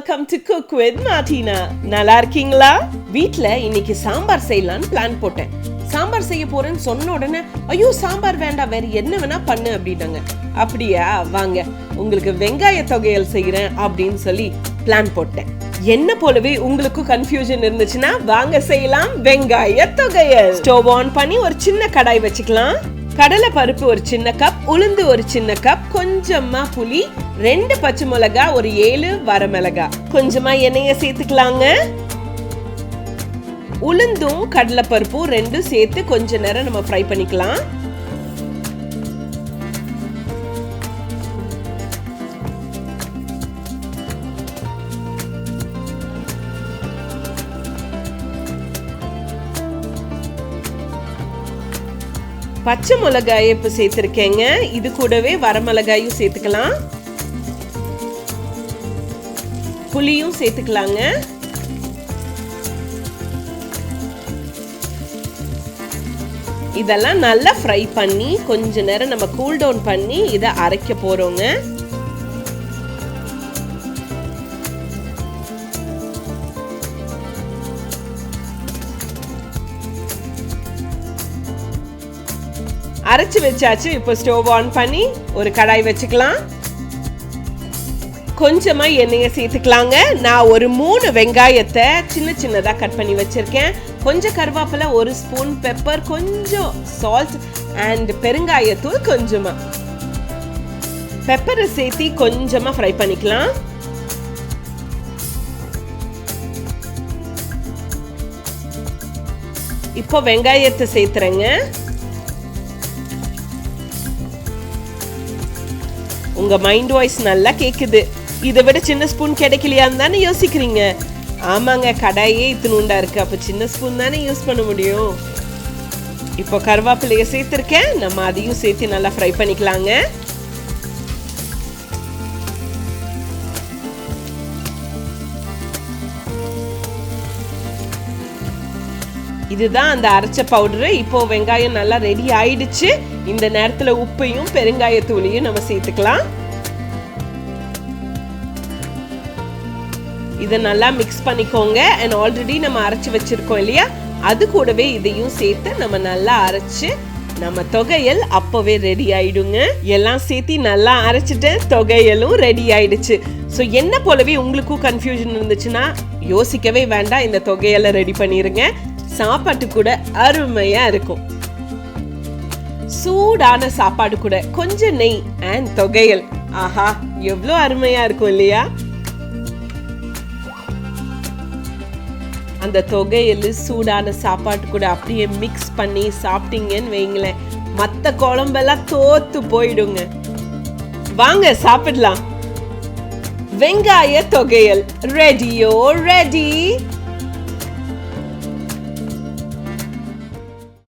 Welcome to cook with Martina. நல்லா இருக்கீங்களா? வீட்ல இன்னைக்கு சாம்பார் செய்யலான்னு பிளான் போட்டேன். சாம்பார் செய்ய போறேன்னு சொன்ன உடனே ஐயோ சாம்பார் வேண்டாம், வேற என்ன வேணா பண்ணு அப்படின்னாங்க. அப்படியா, வாங்க உங்களுக்கு வெங்காய தொகையல் செய்யறேன் அப்படின்னு சொல்லி பிளான் போட்டேன். என்ன போலவே உங்களுக்கு கன்ஃபியூஷன் இருந்துச்சுன்னா வாங்க செய்யலாம் வெங்காய தொகையல். ஸ்டவ் ஆன் பண்ணி ஒரு சின்ன கடாய் வச்சுக்கலாம். கடலை பருப்பு ஒரு சின்ன கப், உளுந்து ஒரு சின்ன கப், கொஞ்சமா புளி, 2 பச்சை மிளகா, ஒரு 7 வரமிளகா, கொஞ்சமா எண்ணெயை சேர்த்துக்கலாங்க. உளுந்தும் கடலை பருப்பும் 2 சேர்த்து கொஞ்ச நேரம் நம்ம ஃப்ரை பண்ணிக்கலாம். பச்சை மிளகாய் இப்ப சேர்த்திருக்கேங்க. இது கூடவே வரமிளகாயும் சேர்த்துக்கலாம், புளியும் சேர்த்துக்கலாங்க. இதெல்லாம் நல்லா ஃப்ரை பண்ணி கொஞ்ச நேரம் நம்ம கூல் டவுன் பண்ணி இதை அரைக்க போறோங்க. அரைச்சு வச்சாச்சு. இப்போ ஸ்டவ் ஆன் பண்ணி ஒரு கடாய் வச்சுக்கலாம். கொஞ்சமா எண்ணெயை சேர்த்துக்கலாங்க. நான் ஒரு 3 வெங்காயத்தை சின்ன சின்னதா கட் பண்ணி வச்சிருக்கேன். கொஞ்சம் கருவேப்பிலை, 1 ஸ்பூன் பெப்பர், கொஞ்சம் சால்ட் அண்ட் பெருங்காயத்தூள் கொஞ்சமா. பெப்பரை சேர்த்து கொஞ்சமா ஃப்ரை பண்ணிக்கலாம். இப்போ வெங்காயத்தை சேர்த்துறேங்க. உங்க மைண்ட் வாய்ஸ் நல்லா கேக்குது. இதை விட சின்ன ஸ்பூன் கிடைக்கலையான்னு தானே யோசிக்கிறீங்க. ஆமாங்க, கடாயே இத்தினுண்டா இருக்கு, அப்ப சின்ன ஸ்பூன் தானே யூஸ் பண்ண முடியும். இப்போ கருவேப்பிலையை சேர்த்திருக்கேன். நம்ம அதையும் சேர்த்து நல்லா ஃப்ரை பண்ணிக்கலாங்க. இதுதான் அந்த அரைச்ச பவுடரு. இப்போ வெங்காயம் நல்லா ரெடி ஆயிடுச்சு. இந்த நேரத்துல உப்பையும் பெருங்காயத்தூளையும் நம்ம சேர்த்துக்கலாம். இதை நல்லா மிக்ஸ் பண்ணிக்கோங்க. அண்ட் ஆல்ரெடி நம்ம அரைச்சு வச்சிருக்கோம் இல்லையா, அது கூடவே இதையும் சேர்த்து நம்ம நல்லா அரைச்சு நம்ம தொகையல் அப்பவே ரெடி ஆயிடுங்க. எல்லாம் சேர்த்து நல்லா அரைச்சிட்டு தொகையலும் ரெடி ஆயிடுச்சு. ஸோ என்ன போலவே உங்களுக்கும் கன்ஃபியூஷன் இருந்துச்சுன்னா யோசிக்கவே வேண்டாம், இந்த தொகையலை ரெடி பண்ணிருங்க. சாப்பாட்டு கூட அருமையா இருக்கும். சூடான சாப்பாடு கூட கொஞ்சம் நெய் அண்ட் தொகையல், ஆஹா எவ்வளவு அருமையா இருக்கும் இல்லையா? அந்த தொகையல் சூடான சாப்பாட்டு கூட அப்படியே மிக்ஸ் பண்ணி சாப்பிட்டீங்கன்னு வைங்களேன், மற்ற குழம்பெல்லாம் தோத்து போயிடுங்க. வாங்க சாப்பிடலாம். வெங்காய தொகையல் ரெடியோ ரெடி.